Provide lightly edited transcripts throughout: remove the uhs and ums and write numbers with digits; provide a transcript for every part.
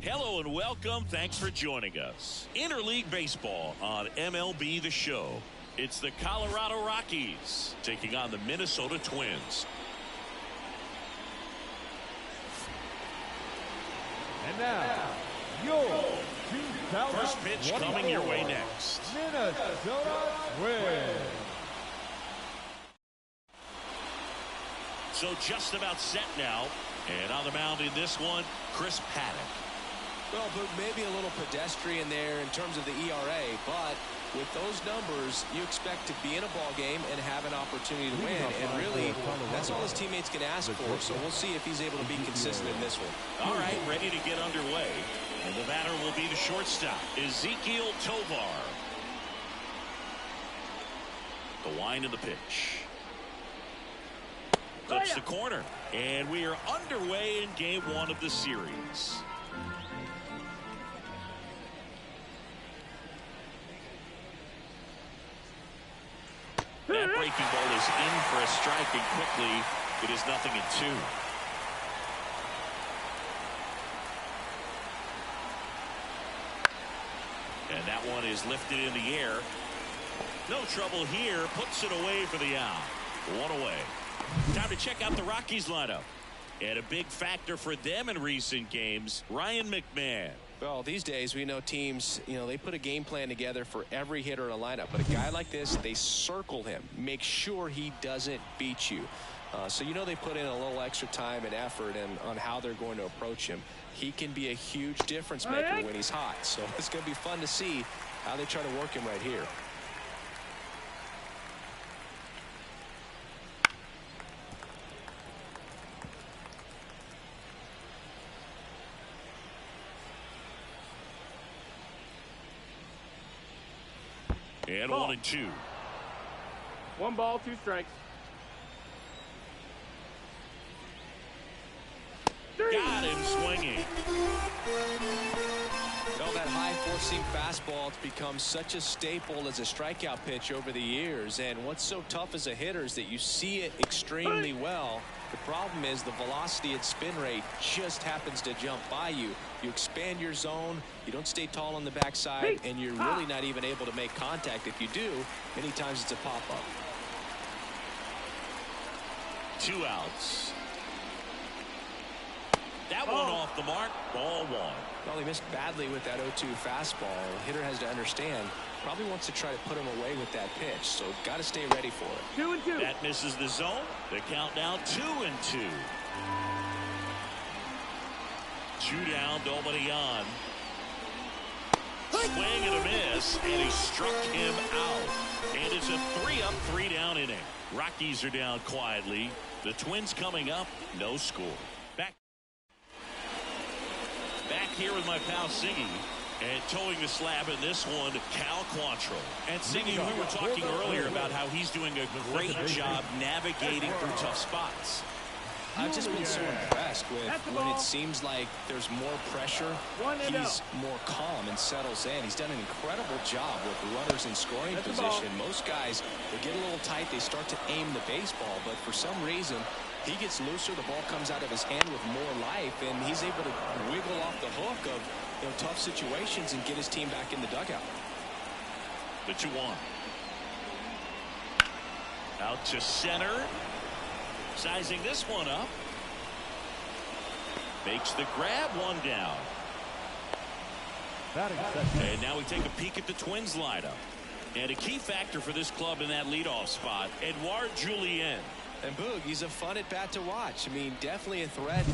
Hello and welcome. Thanks for joining us. Interleague Baseball on MLB The Show. It's the Colorado Rockies taking on the Minnesota Twins. And now, your 2024 first pitch coming your way next. Minnesota Twins. So just about set now. And on the mound in this one, Chris Paddock. Well, but maybe a little pedestrian there in terms of the ERA, but with those numbers, you expect to be in a ball game and have an opportunity to win. And really, that's all his teammates can ask for. So we'll see if he's able to be consistent in this one. All right, ready to get underway. And the batter will be the shortstop, Ezekiel Tovar. The wind of the pitch. Clips the corner. And we are underway in game one of the series. That breaking ball is in for a strike, and quickly it is 0-2. And that one is lifted in the air. No trouble here. Puts it away for the out. One away. Time to check out the Rockies lineup. And a big factor for them in recent games, Ryan McMahon. Well, these days we know teams, they put a game plan together for every hitter in a lineup. But a guy like this, they circle him. Make sure he doesn't beat you. So they put in a little extra time and effort on how they're going to approach him. He can be a huge difference maker when he's hot. So it's going to be fun to see how they try to work him right here. And ball. 1-2. 1 ball, 2 strikes. 3. Got him swinging. Well, that high four-seam fastball has become such a staple as a strikeout pitch over the years. And what's so tough as a hitter is that you see it extremely well. The problem is the velocity and spin rate just happens to jump by you. You expand your zone, you don't stay tall on the backside, and you're really not even able to make contact. If you do, many times it's a pop-up. 2 outs. That one off the mark. Ball 1. Well, he missed badly with that 0-2 fastball. The hitter has to understand, probably wants to try to put him away with that pitch, so got to stay ready for it. 2-2. That misses the zone. The count now 2-2. 2 down, nobody on. Swing and a miss, and he struck him out. And it's a 3-up, 3-down inning. Rockies are down quietly. The Twins coming up, no score. Back here with my pal Siggy, and towing the slab in this one, Cal Quantrill. And Siggy, we were talking earlier about how he's doing a great job navigating through tough spots. I've just been so impressed with when it seems like there's more pressure, he's more calm and settles in. He's done an incredible job with runners in scoring position. Most guys, they get a little tight, they start to aim the baseball, but for some reason, he gets looser, the ball comes out of his hand with more life, and he's able to wiggle off the hook of tough situations and get his team back in the dugout. The 2-1. Out to center. Sizing this one up. Makes the grab, 1 down. And now we take a peek at the Twins lineup. And a key factor for this club in that leadoff spot, Edouard Julien. And Boog, he's a fun at bat to watch. I mean, definitely a threat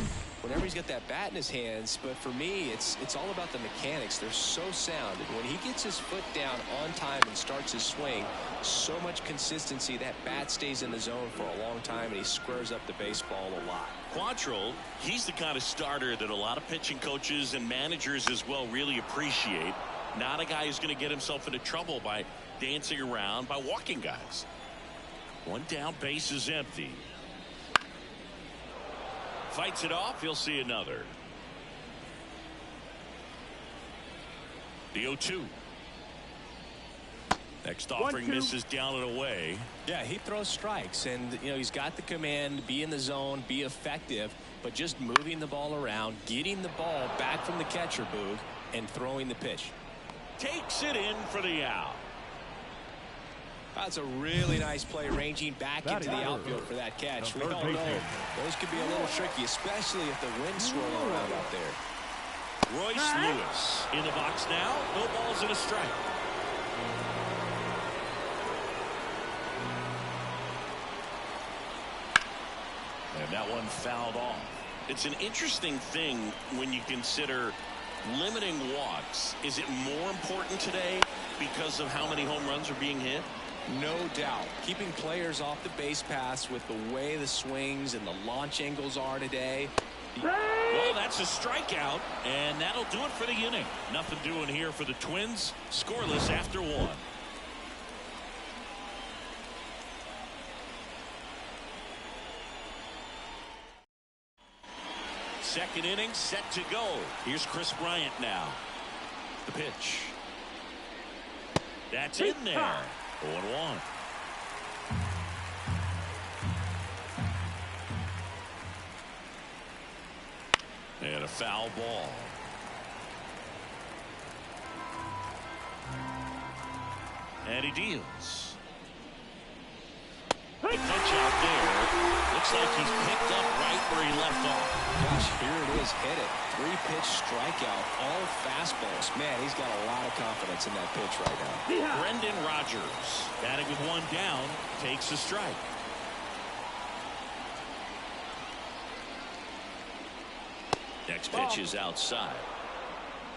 whenever he's got that bat in his hands. But for me, it's all about the mechanics. They're so sound. And when he gets his foot down on time and starts his swing, so much consistency, that bat stays in the zone for a long time, and he squares up the baseball a lot. Quantrill, he's the kind of starter that a lot of pitching coaches and managers as well really appreciate. Not a guy who's going to get himself into trouble by dancing around, by walking guys. 1 down, base is empty. Fights it off, he'll see another. The 0-2. Next offering misses down and away. Yeah, he throws strikes, and he's got the command, be in the zone, be effective. but just moving the ball around, getting the ball back from the catcher, Boog, and throwing the pitch. Takes it in for the out. That's a really nice play, ranging back into the outfield for that catch. We all know those could be a little tricky, especially if the wind's swirling around out there. Royce Lewis in the box now. No balls and a strike. And that one fouled off. It's an interesting thing when you consider limiting walks. Is it more important today because of how many home runs are being hit? No doubt. Keeping players off the base paths with the way the swings and the launch angles are today. Well, that's a strikeout, and that'll do it for the inning. Nothing doing here for the Twins. Scoreless after one. Second inning set to go. Here's Chris Bryant now. The pitch. That's in there. 0-1. And a foul ball. And he deals. Punch out there. Looks like he's picked up right where he left off. Gosh, here it is. Hit it. 3-pitch strikeout. All fastballs. Man, he's got a lot of confidence in that pitch right now. Brendan Rodgers, batting with one down, takes a strike. Next pitch is outside.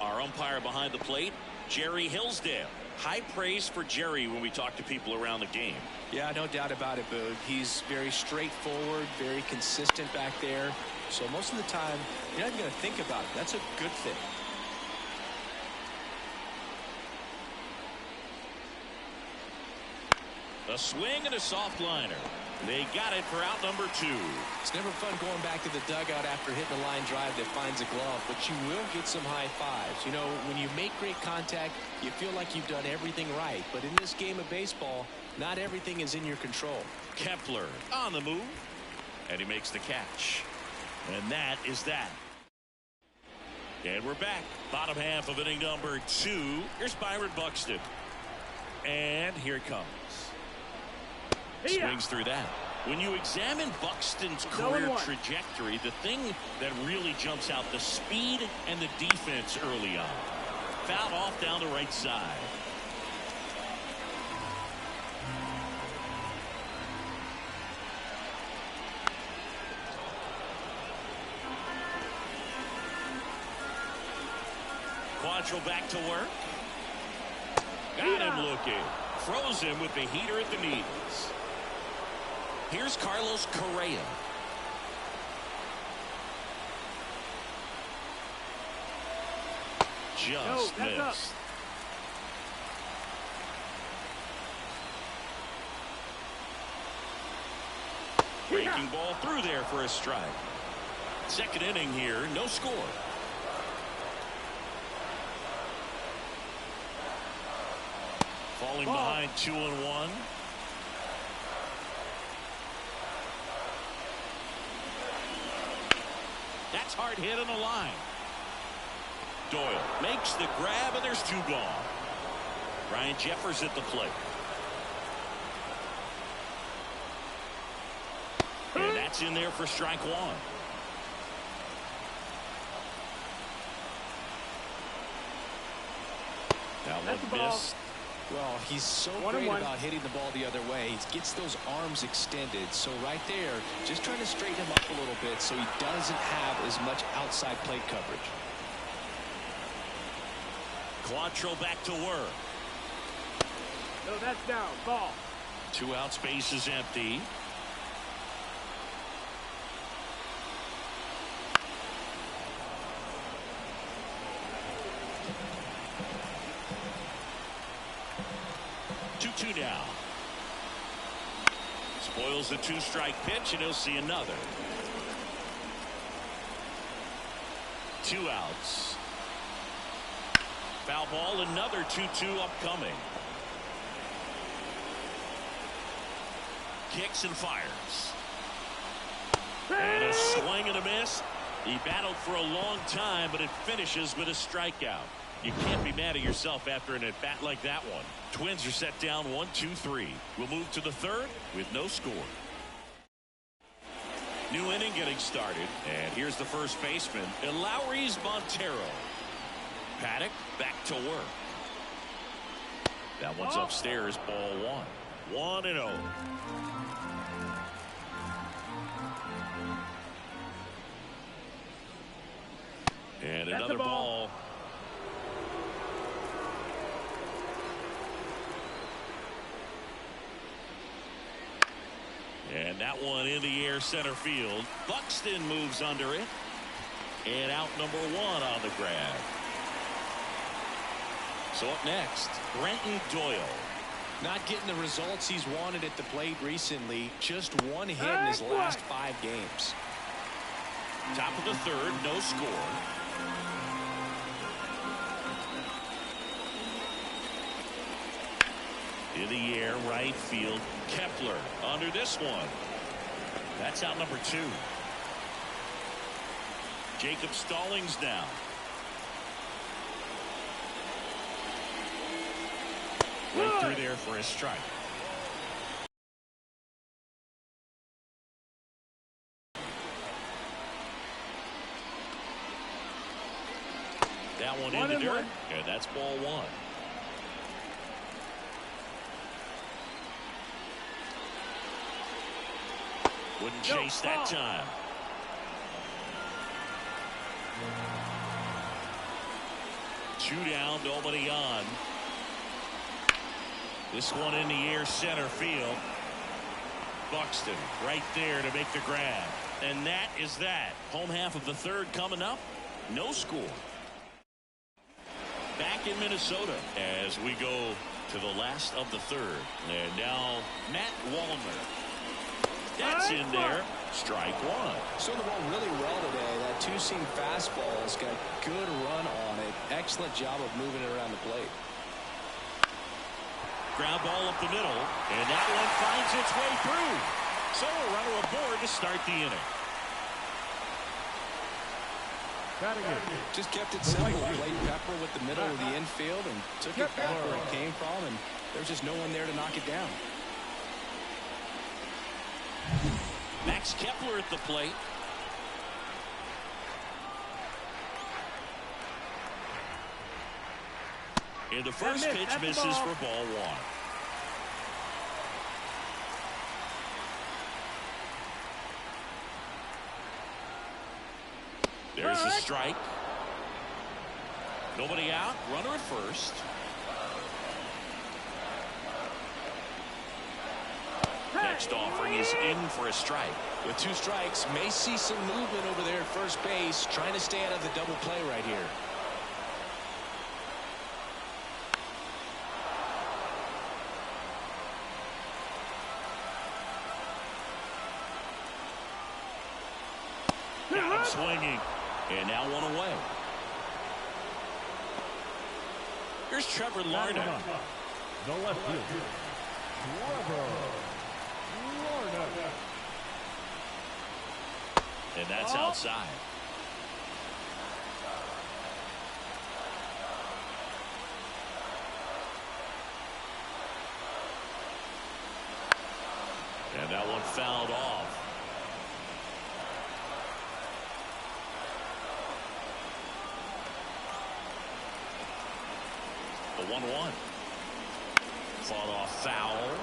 Our umpire behind the plate, Jerry Hillsdale. High praise for Jerry when we talk to people around the game. Yeah, no doubt about it, Boog. He's very straightforward, very consistent back there. So most of the time, you're not even going to think about it. That's a good thing. A swing and a soft liner. They got it for out number 2. It's never fun going back to the dugout after hitting a line drive that finds a glove, but you will get some high fives. You know, when you make great contact, you feel like you've done everything right. But in this game of baseball, not everything is in your control. Kepler on the move, and he makes the catch. And that is that. And we're back. Bottom half of inning number 2. Here's Byron Buxton. And here it comes. Swings through that. When you examine Buxton's career trajectory, the thing that really jumps out, the speed and the defense early on. Fouled off down the right side. Quantrill back to work. Got him looking. Froze him with the heater at the knees. Here's Carlos Correa. Just missed. Breaking ball through there for a strike. Second inning here, no score. Falling behind 2-1. That's hard hit on the line. Doyle makes the grab, and there's 2 gone. Ryan Jeffers at the plate. And that's in there for strike 1. That one missed. Well, he's so great about hitting the ball the other way. He gets those arms extended. So right there, just trying to straighten him up a little bit so he doesn't have as much outside plate coverage. Quantrill back to work. No, that's down. Ball. 2 outs, base is empty. Now spoils the 2-strike pitch, and he'll see another. 2 outs. Foul ball, another 2-2 upcoming. Kicks and fires. And a swing and a miss. He battled for a long time, but it finishes with a strikeout. You can't be mad at yourself after an at-bat like that one. Twins are set down 1-2-3. We'll move to the third with no score. New inning getting started. And here's the first baseman, Lowry's Montero. Paddock back to work. That one's upstairs, ball one. 1-0. And another ball. And that one in the air center field. Buxton moves under it. And out number one on the grab. So up next, Brenton Doyle. Not getting the results he's wanted at the plate recently. Just one hit in his last 5 games. Top of the third, no score. In the air, right field. Kepler under this one. That's out number 2. Jacob Stallings now. Right through there for a strike. That one in the dirt, and that's ball one. Wouldn't chase that time. Two down, nobody on. This one in the air center field. Buxton right there to make the grab. And that is that. Home half of the third coming up. No score. Back in Minnesota as we go to the last of the third. And now Matt Wallner. That's in there. Strike one. So the ball really well today. That two-seam fastball's got good run on it. Excellent job of moving it around the plate. Ground ball up the middle, and that one finds its way through. So a runner aboard to start the inning. Just kept it simple. Played Pepper with the middle of the infield and took it back where it came from, and there's just no one there to knock it down. Max Kepler at the plate. And the first pitch misses for ball one. There's a strike. Nobody out. Runner at first. Next offering is in for a strike. With 2 strikes, may see some movement over there at first base, trying to stay out of the double play right here. Got him swinging, and now one away. Here's Trevor Larnach. No left field. Trevor. And that's outside. And that one fouled off. The 1-1. Fought off foul.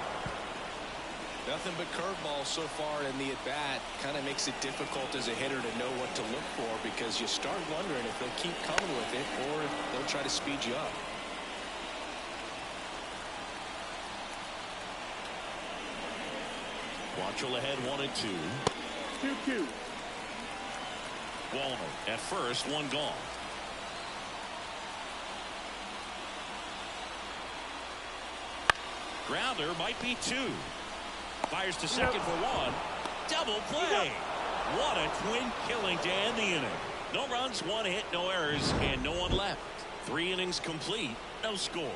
Nothing but curveballs so far in the at-bat. Kind of makes it difficult as a hitter to know what to look for, because you start wondering if they'll keep coming with it or if they'll try to speed you up. Quantrill ahead 1-2. 2-2. Wallner at first, one gone. Grounder might be 2. Fires to second for 1. Double play. What a twin killing to end the inning. No runs, 1 hit, no errors, and no one left. 3 innings complete, no score.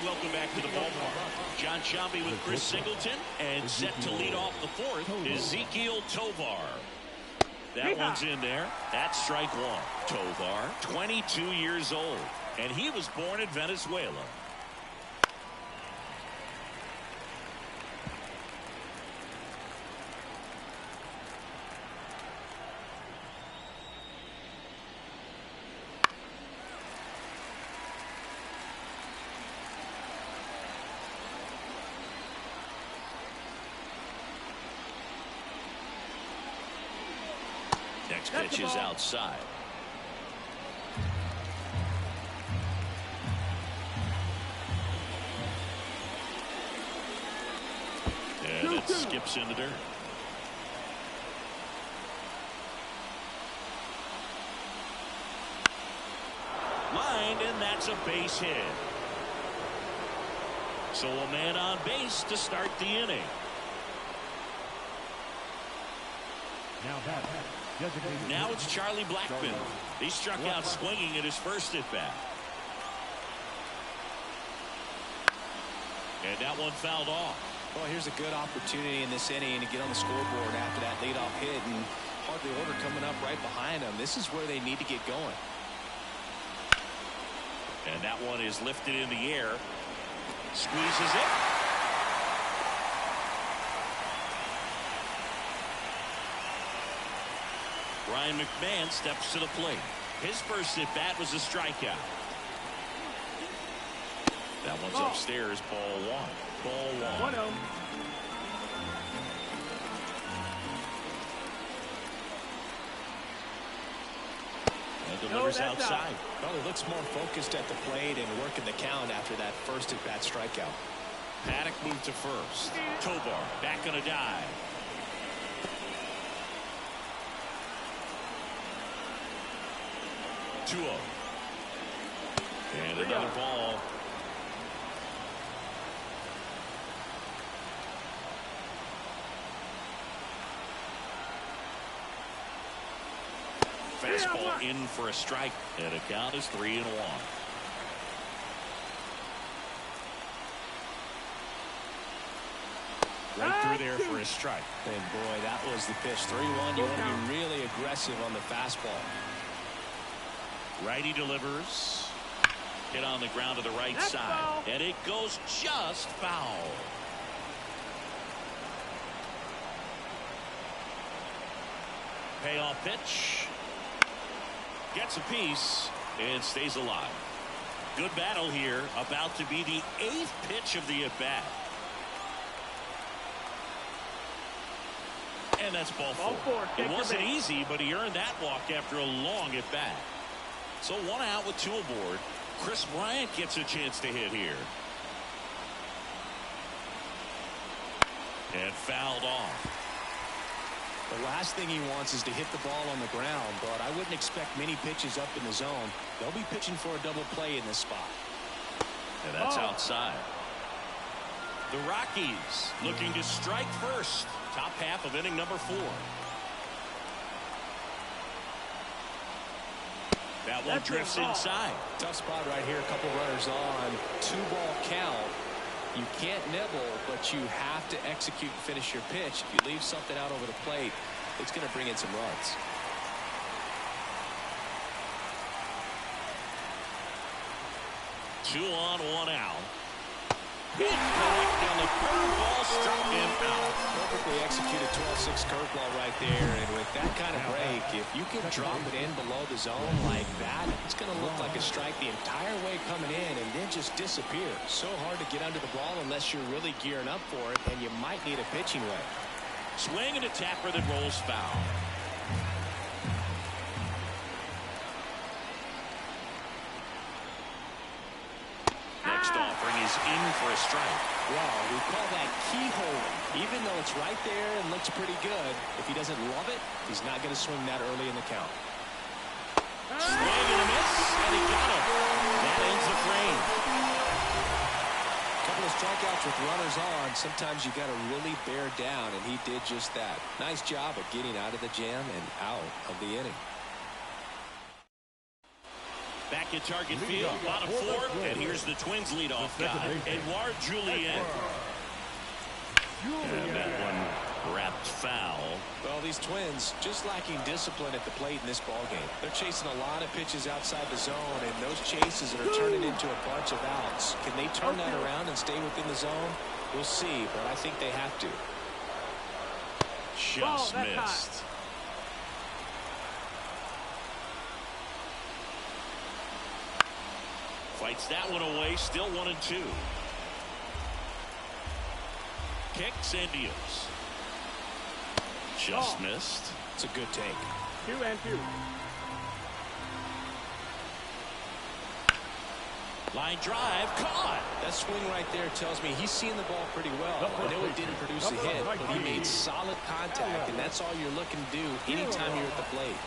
welcome back to the ballpark. John Shambi with Chris Singleton, and set to lead off the fourth, Ezequiel Tovar. That one's in there. That's strike one. Tovar, 22 years old, and he was born in Venezuela. Next pitch is outside. And it skips in the dirt. Lined, and that's a base hit. So a man on base to start the inning. Now it's Charlie Blackmon. He struck out swinging at his first at bat. And that one fouled off. Well, here's a good opportunity in this inning to get on the scoreboard after that leadoff hit, and hardly order coming up right behind them. This is where they need to get going. And that one is lifted in the air. Squeezes it. Ryan McMahon steps to the plate. His first at bat was a strikeout. That one's upstairs. Ball one. Ball one. 1-0. And delivers outside. Well, he looks more focused at the plate and working the count after that first at bat strikeout. Paddock moved to first. Tovar back on a dive. And another ball. Fastball in for a strike, and a count is 3-1. Right through there for a strike. And boy, that was the pitch. 3-1. You want to be really aggressive on the fastball. Righty delivers. Hit on the ground to the right side. And it goes just foul. Payoff pitch. Gets a piece and stays alive. Good battle here. About to be the 8th pitch of the at-bat. And that's ball four. It wasn't easy, but he earned that walk after a long at-bat. So one out with two aboard. Chris Bryant gets a chance to hit here. And fouled off. The last thing he wants is to hit the ball on the ground, but I wouldn't expect many pitches up in the zone. They'll be pitching for a double play in this spot. And that's outside. The Rockies looking to strike first. Top half of inning number 4. That one drifts inside. Tough spot right here. A couple runners on. 2-ball count. You can't nibble, but you have to execute and finish your pitch. If you leave something out over the plate, it's going to bring in some runs. Two on, one out. Hit back, and the curveball struck him out. Perfectly executed 12-6 curveball right there, and with that kind of break, if you can drop it in below the zone like that, it's going to look like a strike the entire way coming in and then just disappear. So hard to get under the ball unless you're really gearing up for it, and you might need a pitching wedge. Swing and a tapper that rolls foul. Next offering is in for a strike. Well, we call that keyhole. Even though it's right there and looks pretty good, if he doesn't love it, he's not going to swing that early in the count. Swing and a miss, and he got him. That ends the frame. A couple of strikeouts with runners on. Sometimes you got to really bear down, and he did just that. Nice job of getting out of the jam and out of the inning. Back at target field, bottom fourth, and here's the Twins leadoff guy, Edouard Julien. And that one wrapped foul. Well, these Twins just lacking discipline at the plate in this ballgame. They're chasing a lot of pitches outside the zone, and those chases are turning into a bunch of outs. Can they turn that around and stay within the zone? We'll see, but I think they have to. Just missed. Fights that one away, still 1-2. Kicks and deals. Just missed. It's a good take. 2-2. Line drive, caught. That swing right there tells me he's seeing the ball pretty well. I know it didn't produce a hit, but he made solid contact, and that's all you're looking to do anytime you're at the plate.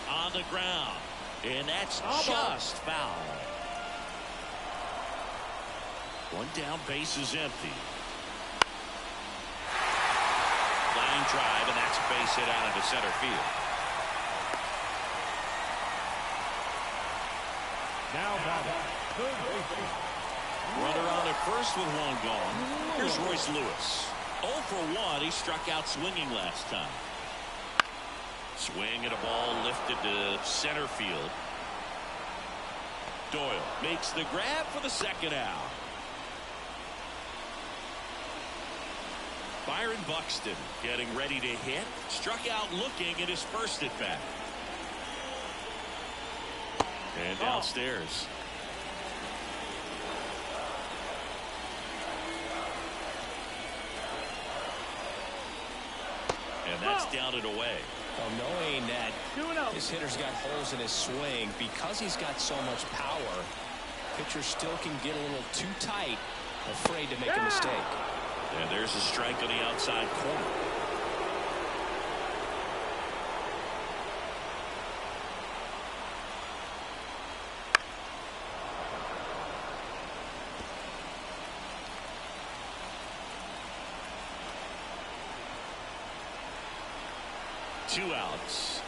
On the ground, and that's just foul. One down, base is empty. Line drive, and that's a base hit out into center field. Now third base. Runner on at first with one gone. Here's Royce Lewis. 0 for 1. He struck out swinging last time. Swing and a ball lifted to center field. Doyle makes the grab for the second out. Byron Buxton getting ready to hit. Struck out looking at his first at bat. And downstairs. And that's down and away. Well, knowing that his hitter's got holes in his swing, because he's got so much power, pitcher still can get a little too tight, afraid to make a mistake. And there's a strike on the outside corner. Two outs.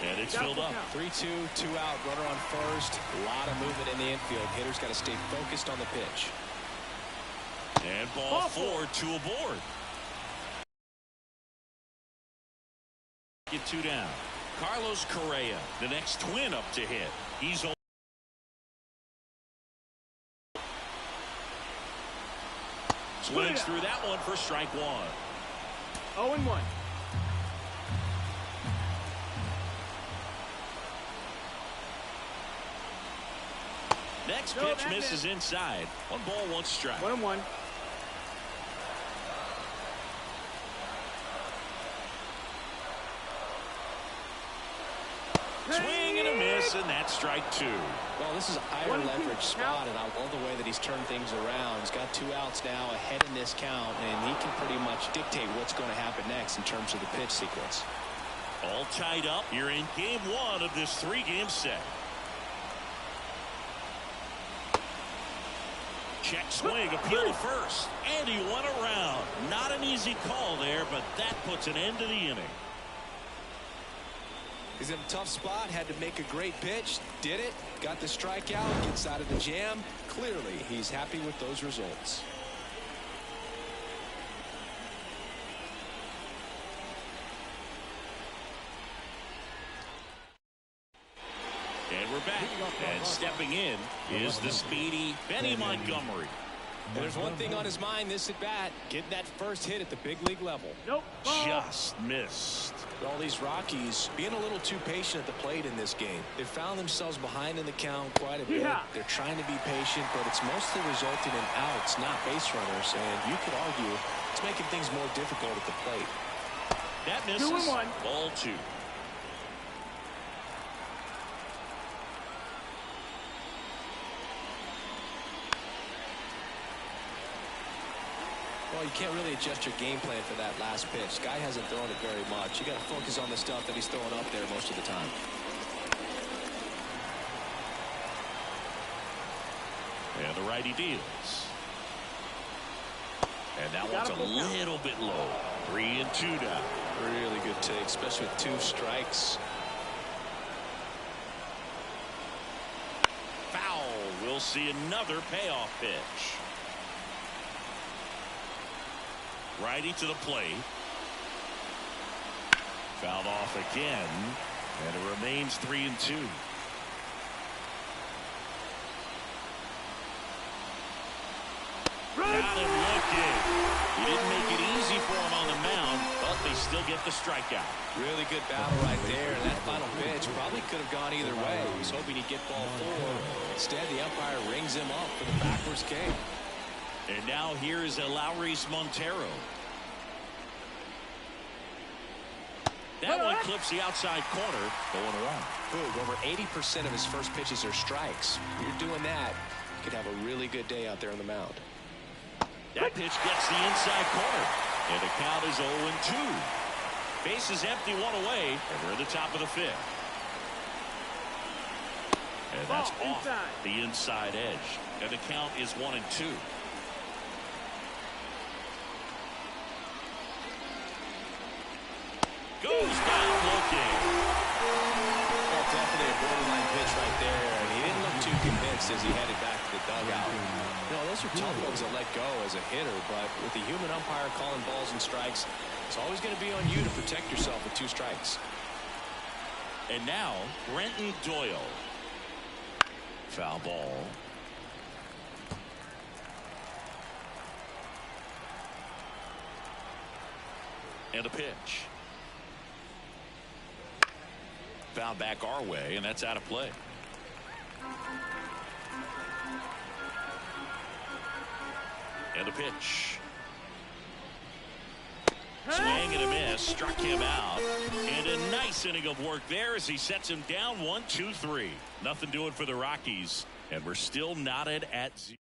And it's filled up. 3-2, 2 out, runner on first. A lot of movement in the infield. Hitter's got to stay focused on the pitch. And ball 4, 2 aboard. Get 2 down. Carlos Correa, the next Twin up to hit. He's on. Swings through that one for strike 1. 0-1. Next pitch misses inside. 1 ball, 1 strike. 1-1. Swing and a miss, and that's strike 2. Well, this is a higher leverage spot, and I love the way that he's turned things around. He's got 2 outs now ahead in this count, and he can pretty much dictate what's going to happen next in terms of the pitch sequence. All tied up. You're in game 1 of this 3-game set. Check swing, appeal to first, and he went around. Not an easy call there, but that puts an end to the inning. He's in a tough spot, had to make a great pitch, did it, got the strikeout, gets out of the jam. Clearly, he's happy with those results. And we're back. And stepping in is the speedy Benny Montgomery. And there's one thing on his mind this at bat, getting that first hit at the big league level. Just missed. All these Rockies being a little too patient at the plate in this game. They found themselves behind in the count quite a bit. They're trying to be patient, but it's mostly resulting in outs, not base runners. And you could argue it's making things more difficult at the plate. That misses. Ball 2. Well, you can't really adjust your game plan for that last pitch. Guy hasn't thrown it very much. You got to focus on the stuff that he's throwing up there most of the time. And the righty deals. And that one's a little bit low. 3-2 now. Really good take, especially with 2 strikes. Foul. We'll see another payoff pitch. Righty to the plate. Fouled off again, and it remains 3-2. Got him looking. He didn't make it easy for him on the mound, but they still get the strikeout. Really good battle right there. That final pitch probably could have gone either way. He was hoping he'd get ball 4. Instead, the umpire rings him up for the backwards K. And now here is Lowry's Montero. That one clips the outside corner. 0-1. Over 80% of his first pitches are strikes. If you're doing that, you could have a really good day out there on the mound. That pitch gets the inside corner, and the count is 0-2. Base is empty, 1 away, and we're at the top of the 5th. And that's off the inside edge, and the count is 1-2. Goes down looking. Well, definitely a borderline pitch right there, and he didn't look too convinced as he headed back to the dugout. Those are tough ones to let go as a hitter, but with the human umpire calling balls and strikes, it's always going to be on you to protect yourself with 2 strikes. And now, Brenton Doyle. Foul ball. And a pitch. Foul back our way, and that's out of play. And a pitch. Swing and a miss. Struck him out. And a nice inning of work there as he sets him down 1-2-3. Nothing doing for the Rockies. And we're still knotted at 0.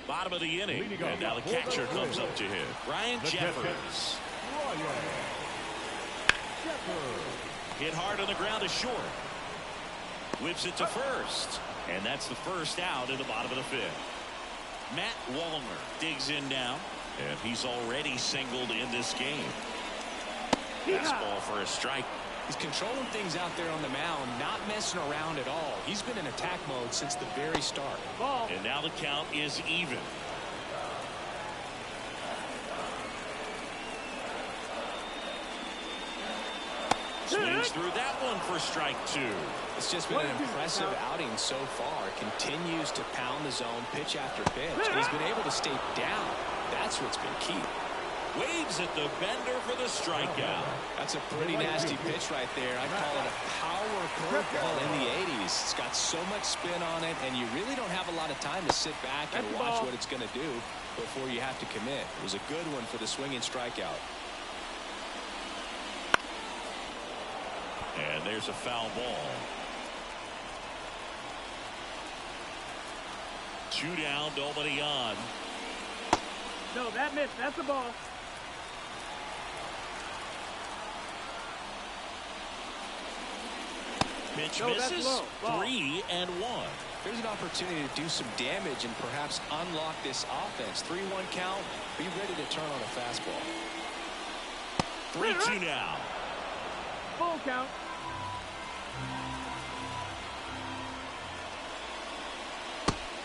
Bottom of the inning. And now the catcher comes up to hit. Ryan Jeffers. Hit hard on the ground is short. Whips it to first. And that's the first out in the bottom of the 5th. Matt Wallner digs in now, and he's already singled in this game. Fastball for a strike. He's controlling things out there on the mound, not messing around at all. He's been in attack mode since the very start. And now the count is even. Swings through that one for strike 2. It's just been an impressive outing so far. Continues to pound the zone pitch after pitch. And he's been able to stay down. That's what's been key. Waves at the bender for the strikeout. That's a pretty nasty pitch right there. I call it a power curveball in the 80s. It's got so much spin on it, and you really don't have a lot of time to sit back and watch what it's going to do before you have to commit. It was a good one for the swinging strikeout. And there's a foul ball. 2 down, nobody on. No, that missed. That's the ball. Pitch misses. 3-1. There's an opportunity to do some damage and perhaps unlock this offense. 3-1 count. Be ready to turn on a fastball. 3-2 now. Full count.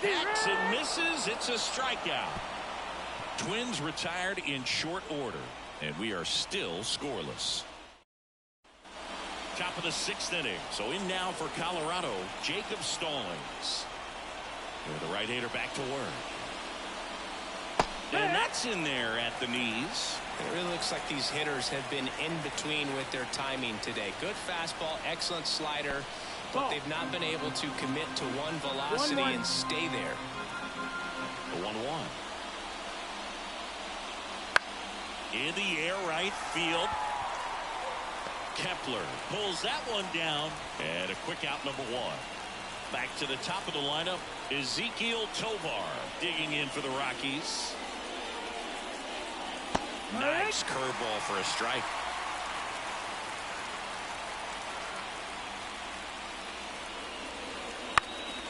Hacks and misses. It's a strikeout. Twins retired in short order, and we are still scoreless. Top of the 6th inning. So in now for Colorado, Jacob Stallings. And the right-hander back to work. And that's in there at the knees. It really looks like these hitters have been in between with their timing today. Good fastball, excellent slider, but they've not been able to commit to one velocity and stay there. The 1-1. In the air, right field. Kepler pulls that one down, and a quick out, number 1. Back to the top of the lineup, Ezekiel Tovar digging in for the Rockies. Nice curveball for a strike.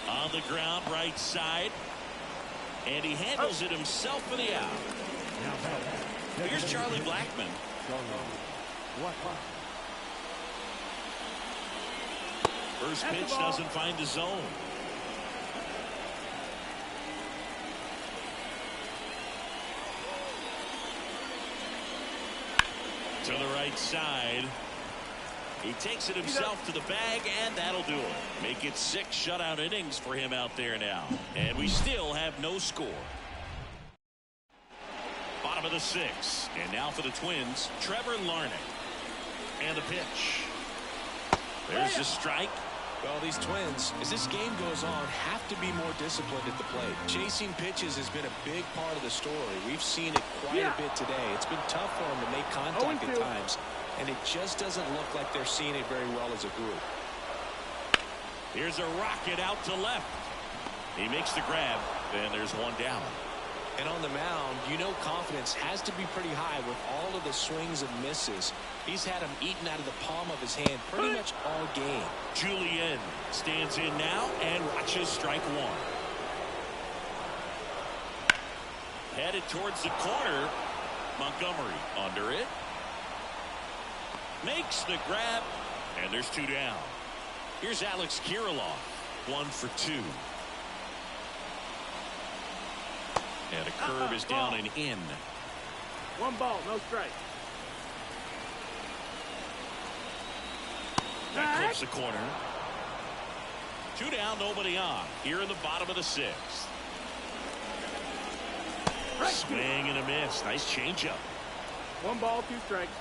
On the ground, right side, and he handles it himself for the out. Here's Charlie Blackmon. First pitch doesn't find the zone. To the right side. He takes it himself to the bag, and that'll do it. Make it 6 shutout innings for him out there now. And we still have no score. Bottom of the 6th. And now for the Twins, Trevor Larnach. And the pitch. There's the strike. Well, these Twins, as this game goes on, have to be more disciplined at the plate. Chasing pitches has been a big part of the story. We've seen it quite a bit today. It's been tough for them to make contact at times, and it just doesn't look like they're seeing it very well as a group. Here's a rocket out to left. He makes the grab, and there's one down. And on the mound, you know confidence has to be pretty high with all of the swings and misses. He's had them eaten out of the palm of his hand pretty much all game. Julien stands in now and watches strike one. Headed towards the corner. Montgomery under it. Makes the grab, and there's 2 down. Here's Alex Kirilloff, 1 for 2. And a curve is down and in. 1 ball, no strike. That clips the corner. 2 down, nobody on. Here in the bottom of the 6th. Swing and a miss. Nice changeup. 1 ball, 2 strikes.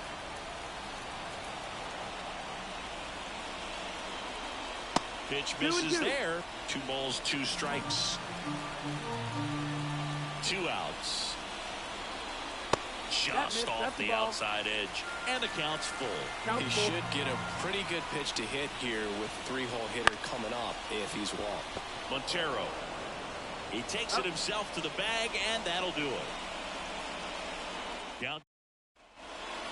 Pitch misses there. 2 balls, 2 strikes. 2 outs. Just off the outside edge, and the count's full. He should get a pretty good pitch to hit here with 3-hole hitter coming up if he's walked. Montero. He takes it himself to the bag, and that'll do it. Down.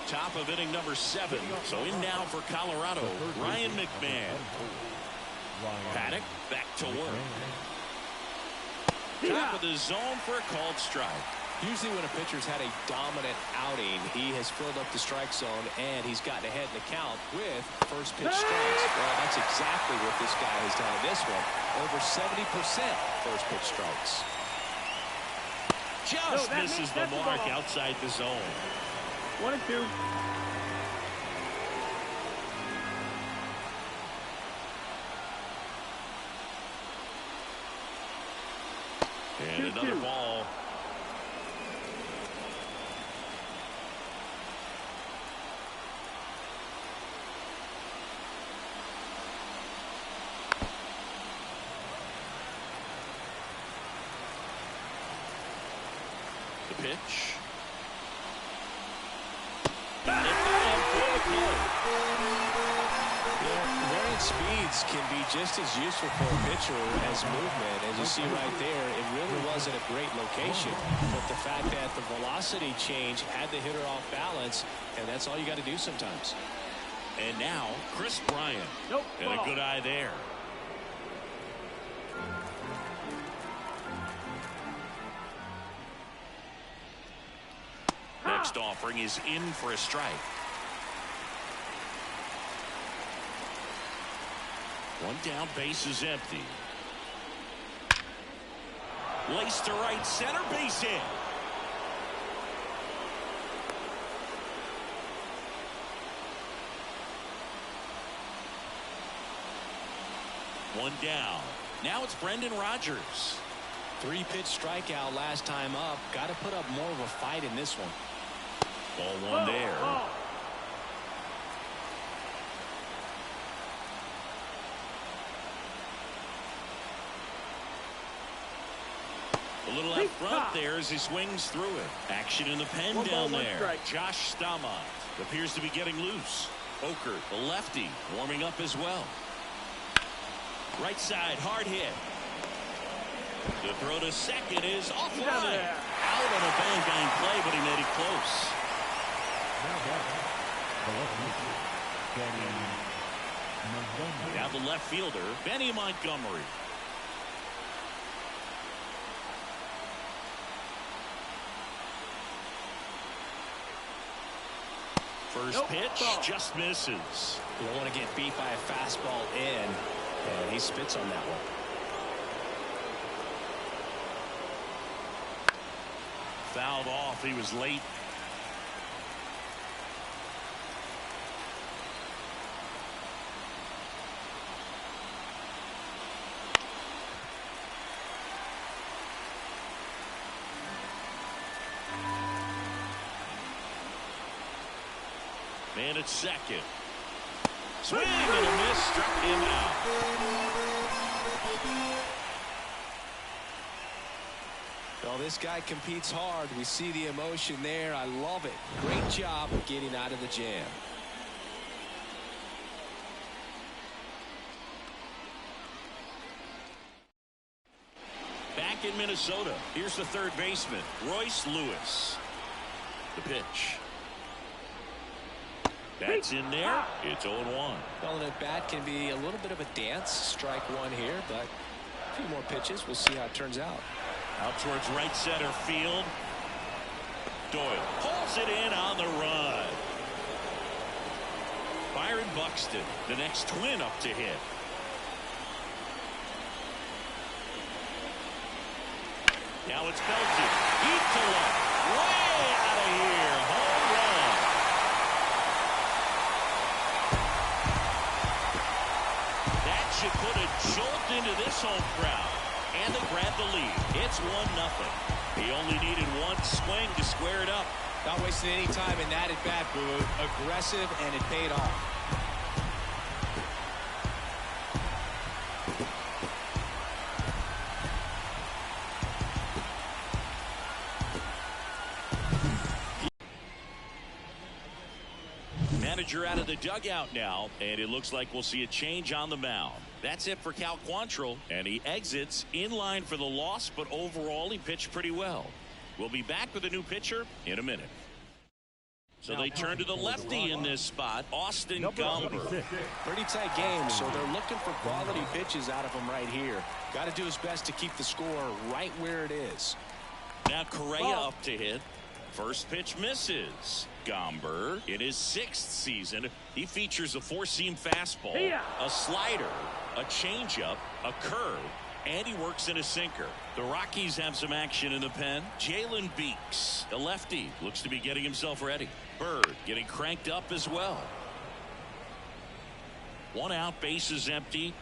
Top of inning number 7. So in now for Colorado, Ryan McMahon. Paddock back to work. Top of the zone for a called strike. Usually when a pitcher's had a dominant outing, he has filled up the strike zone and he's gotten ahead in the count with first pitch strikes. Well, that's exactly what this guy has done in this one. Over 70% first pitch strikes. Just misses the mark outside the zone. 1 and 2. And another ball. The pitch. Variant speeds can be just as useful for a pitcher as movement. As you see right there, it really wasn't a great location, but the fact that the velocity change had the hitter off balance, and that's all you got to do sometimes. And now Chris Bryant. And a good eye there. Next offering is in for a strike. 1 down, base is empty. Laced to right center, base hit. One down. Now it's Brendan Rodgers. 3-pitch strikeout last time up. Got to put up more of a fight in this one. Ball 1 there. A little out front there as he swings through it. Action in the pen down there. Josh Staumont appears to be getting loose. Oker, the lefty, warming up as well. Right side, hard hit. The throw to second is offline. Out on a bang-bang play, but he made it close. Now the left fielder, Benny Montgomery. First pitch just misses. You don't want to get beat by a fastball in, and he spits on that one. Fouled off. He was late. Man at second. Swing and a miss. Struck him out. Well, this guy competes hard. We see the emotion there. I love it. Great job of getting out of the jam. Back in Minnesota, here's the third baseman, Royce Lewis. The pitch. That's in there. It's 0-1. Well, and at bat can be a little bit of a dance. Strike one here, but a few more pitches. We'll see how it turns out. Out towards right center field. Doyle pulls it in on the run. Byron Buxton, the next Twin up to hit. Now it's belted. Deep to left. Way out of here. Home run. That should put a jolt into this home crowd. And they grab the lead. It's 1-0. He only needed one swing to square it up. Not wasting any time in that at bat, Boo. Aggressive, and it paid off. Manager out of the dugout now, and it looks like we'll see a change on the mound. That's it for Cal Quantrill, and he exits in line for the loss, but overall he pitched pretty well. We'll be back with a new pitcher in a minute. So they turn to the lefty in this spot, Austin Gomber. Pretty tight game, so they're looking for quality pitches out of him right here. Got to do his best to keep the score right where it is. Now Correa up to hit. First pitch misses. Gomber, in his 6th season, he features a four-seam fastball, a slider, a changeup, a curve, and he works in a sinker. The Rockies have some action in the pen. Jalen Beeks, a lefty, looks to be getting himself ready. Bird getting cranked up as well. 1 out, base is empty.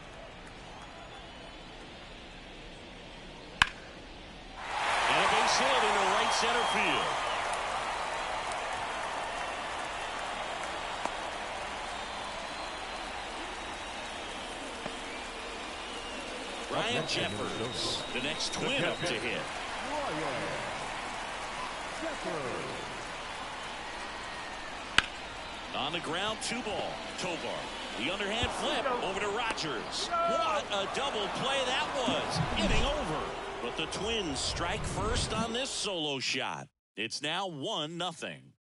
And a base hit into right center field. Ryan Jeffers, the next Twin up to hit. On the ground, 2-ball. Tovar, the underhand flip over to Rogers. What a double play that was. Inning over. But the Twins strike first on this solo shot. It's now 1-0.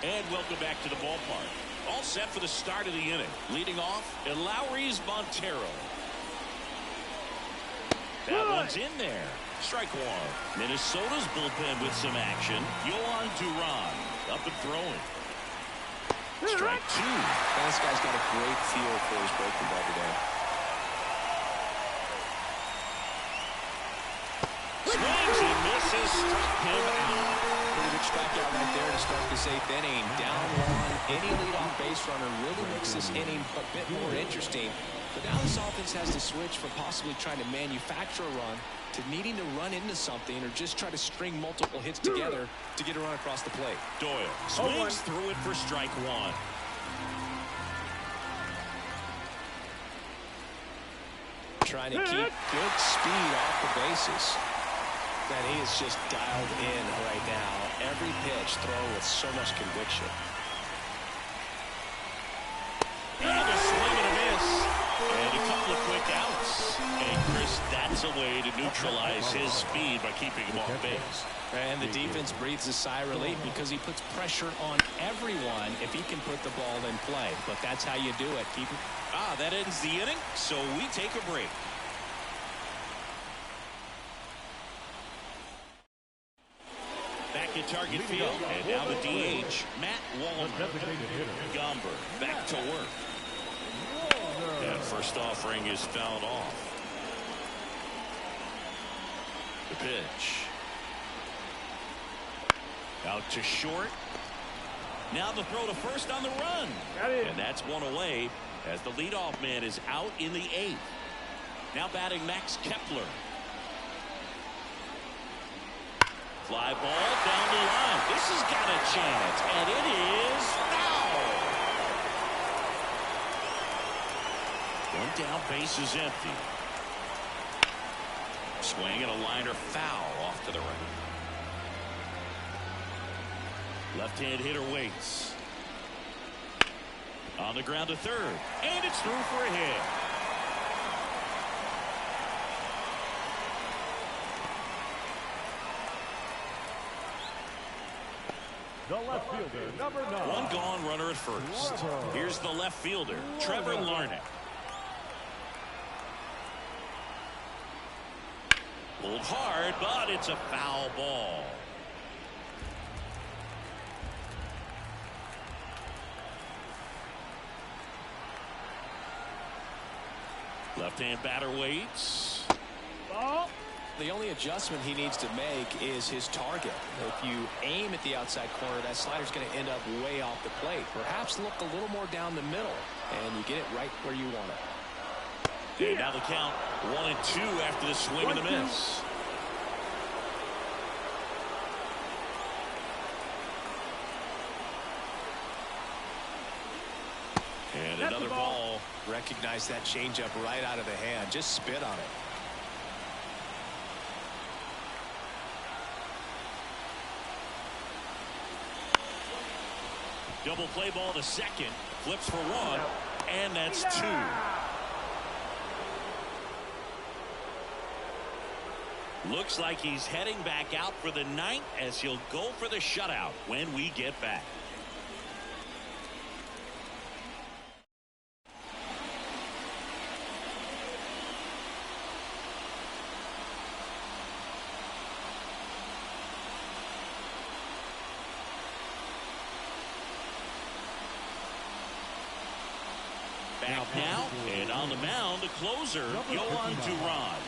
And welcome back to the ballpark. All set for the start of the inning. Leading off, Lowry's Montero. That one's in there. Strike one. Minnesota's bullpen with some action. Yohan Duran up and throwing. Strike two. This guy's got a great feel for his breaking ball today. Swings and misses. Struck him out. Pretty good strikeout right there to start this 8th inning. Down one. Any leadoff base runner really makes this inning a bit more interesting. But now this offense has to switch from possibly trying to manufacture a run to needing to run into something or just try to string multiple hits together to get a run across the plate. Doyle swings through it for strike one. Trying to keep good speed off the bases. And he is just dialed in right now. Every pitch thrown with so much conviction. And a swing and a miss. And a couple of quick outs. And Chris, that's a way to neutralize his speed by keeping him off base. And the defense breathes a sigh of relief because he puts pressure on everyone if he can put the ball in play. But that's how you do it. Keep it. That ends the inning, so we take a break. back at target field. And now the DH, Matt Wallner. Gomber back to work. And first offering is fouled off. The pitch. Out to short. Now the throw to first on the run. And that's one away as the leadoff man is out in the 8th. Now batting Max Kepler. Fly ball down the line. This has got a chance, and it is foul. One down, base is empty. Swing and a liner foul off to the right. Left-hand hitter waits. On the ground to third, and it's through for a hit. The left fielder, number 9. One gone, runner at first. Here's the left fielder, Trevor Larnach. Pulled hard, but it's a foul ball. Left-hand batter waits. Ball. The only adjustment he needs to make is his target. If you aim at the outside corner, that slider's going to end up way off the plate. Perhaps look a little more down the middle, and you get it right where you want it. And now the count 1-2 after the swing and the miss. And another ball. Recognize that changeup right out of the hand. Just spit on it. Double play ball to second. Flips for one. And that's 2. Looks like he's heading back out for the 9th as he'll go for the shutout when we get back. Back now, and on the mound, the closer, Yohan Duran.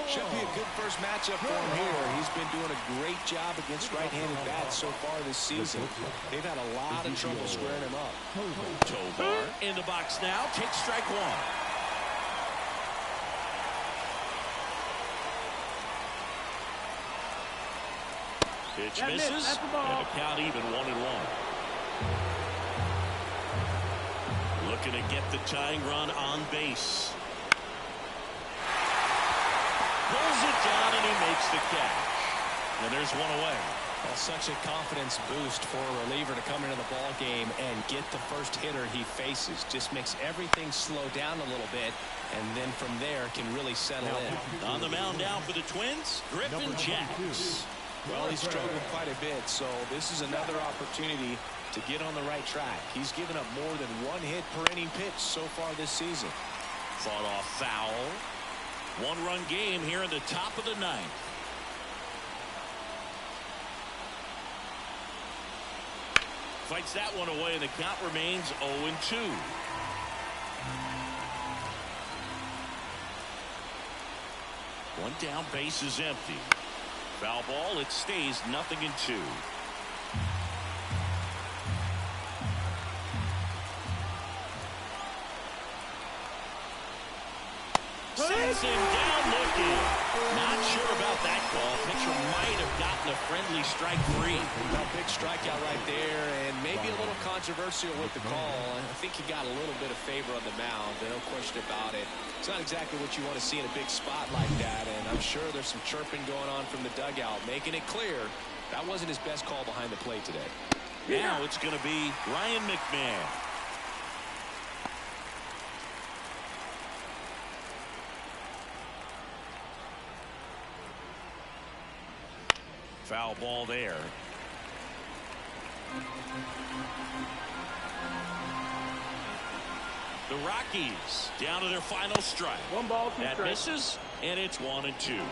Should be a good first matchup for him here. He's been doing a great job against right-handed bats so far this season. They've had a lot of trouble squaring him up. Tovar in the box now, takes strike 1. Pitch misses, and the count even 1-1. Looking to get the tying run on base. Pulls it down and he makes the catch. And there's one away. Well, such a confidence boost for a reliever to come into the ball game and get the first hitter he faces. Just makes everything slow down a little bit, and then from there can really settle in. On the mound now for the Twins, Griffin Jax. Well, he struggled quite a bit, so this is another opportunity to get on the right track. He's given up more than 1 hit per inning pitch so far this season. Fought off foul. 1-run game here in the top of the 9th. Fights that one away, and the count remains 0-2. One down, base is empty. Foul ball, it stays 0-2. Sends him down looking. Not sure about that call. Pitcher might have gotten a friendly strike 3. A big strikeout right there, and maybe a little controversial with the call. I think he got a little bit of favor on the mound. No question about it. It's not exactly what you want to see in a big spot like that, and I'm sure there's some chirping going on from the dugout, making it clear that wasn't his best call behind the plate today. Now it's going to be Ryan McMahon. Foul ball there. The Rockies down to their final strike. 1 ball, 2 that strikes. misses, And it's 1-2. 0-2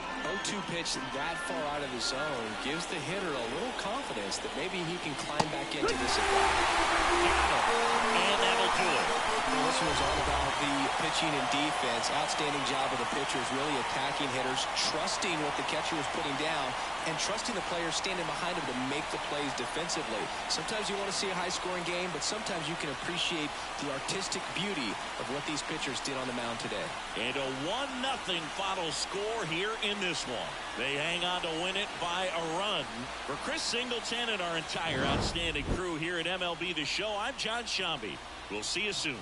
pitch that far out of the zone gives the hitter a little confidence that maybe he can climb back into this at bat. And that'll do it. Well, this was all about the pitching and defense. Outstanding job of the pitchers, really attacking hitters, trusting what the catcher was putting down, and trusting the players standing behind him to make the plays defensively. Sometimes you want to see a high-scoring game, but sometimes you can appreciate the artistic beauty of what these pitchers did on the mound today. And a 1-0 final score here in this one. They hang on to win it by a run. For Chris Singleton and our entire outstanding crew here at MLB The Show, I'm John Shambi. We'll see you soon.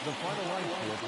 The final line score for